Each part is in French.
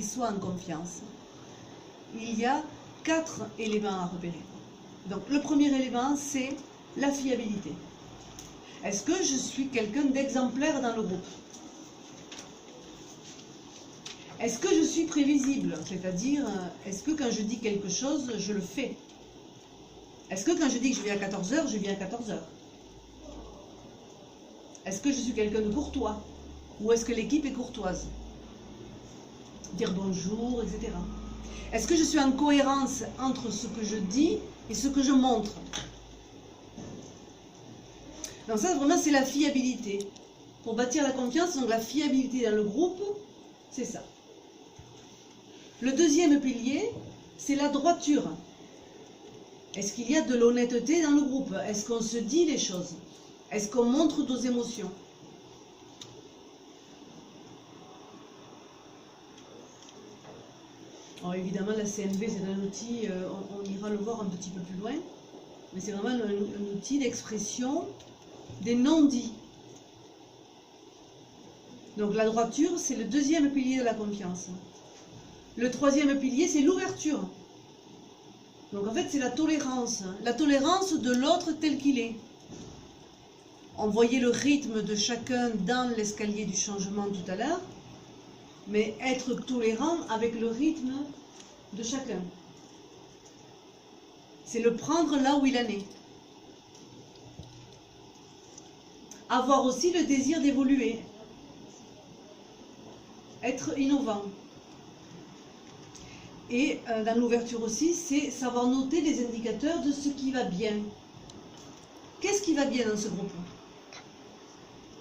qu'il soit en confiance, il y a 4 éléments à repérer. Donc le premier élément, c'est la fiabilité. Est-ce que je suis quelqu'un d'exemplaire dans le groupe? Est-ce que je suis prévisible? C'est-à-dire, est-ce que quand je dis quelque chose, je le fais? Est-ce que quand je dis que je viens à 14 h, je viens à 14 h? Est-ce que je suis quelqu'un de courtois? Ou est-ce que l'équipe est courtoise? Dire bonjour, etc. Est-ce que je suis en cohérence entre ce que je dis et ce que je montre? Donc ça, vraiment, c'est la fiabilité. Pour bâtir la confiance, donc la fiabilité dans le groupe, c'est ça. Le deuxième pilier, c'est la droiture. Est-ce qu'il y a de l'honnêteté dans le groupe? Est-ce qu'on se dit les choses? Est-ce qu'on montre nos émotions? Alors évidemment, la CNV, c'est un outil, on ira le voir un petit peu plus loin, mais c'est vraiment un outil d'expression des non-dits. Donc la droiture, c'est le deuxième pilier de la confiance. Le troisième pilier, c'est l'ouverture. Donc en fait, c'est la tolérance de l'autre tel qu'il est. On voyait le rythme de chacun dans l'escalier du changement tout à l'heure, mais être tolérant avec le rythme de chacun. C'est le prendre là où il en est. Avoir aussi le désir d'évoluer. Être innovant. Et dans l'ouverture aussi, c'est savoir noter les indicateurs de ce qui va bien. Qu'est-ce qui va bien dans ce groupe?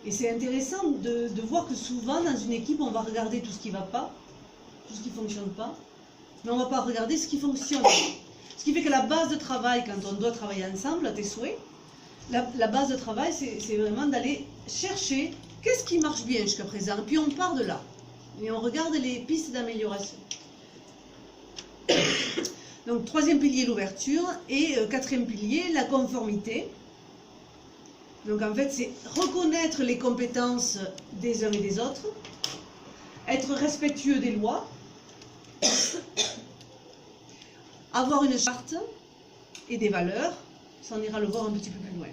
Et c'est intéressant de voir que souvent, dans une équipe, on va regarder tout ce qui ne va pas, tout ce qui ne fonctionne pas, mais on ne va pas regarder ce qui fonctionne. Ce qui fait que la base de travail, quand on doit travailler ensemble, à tes souhaits, la base de travail, c'est vraiment d'aller chercher qu'est-ce qui marche bien jusqu'à présent, puis on part de là, et on regarde les pistes d'amélioration. Donc, troisième pilier, l'ouverture, et quatrième pilier, la conformité. Donc en fait, c'est reconnaître les compétences des uns et des autres, être respectueux des lois, avoir une charte et des valeurs, ça on ira le voir un petit peu plus loin.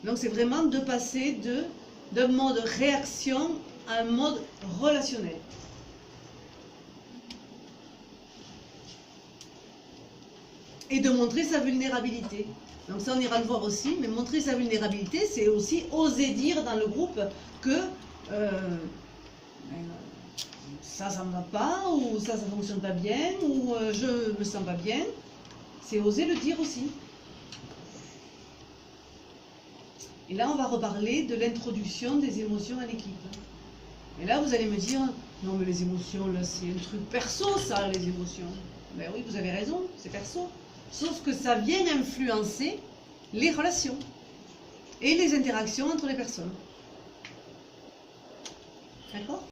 Donc c'est vraiment de passer d'un mode réaction à un mode relationnel. Et de montrer sa vulnérabilité. Donc ça, on ira le voir aussi, mais montrer sa vulnérabilité, c'est aussi oser dire dans le groupe que ça ne va pas, ou ça ne fonctionne pas bien, ou je me sens pas bien. C'est oser le dire aussi. Et là, on va reparler de l'introduction des émotions à l'équipe. Et là, vous allez me dire, non mais les émotions, là, c'est un truc perso, ça, les émotions. Ben oui, vous avez raison, c'est perso. Sauf que ça vient influencer les relations et les interactions entre les personnes. D'accord ?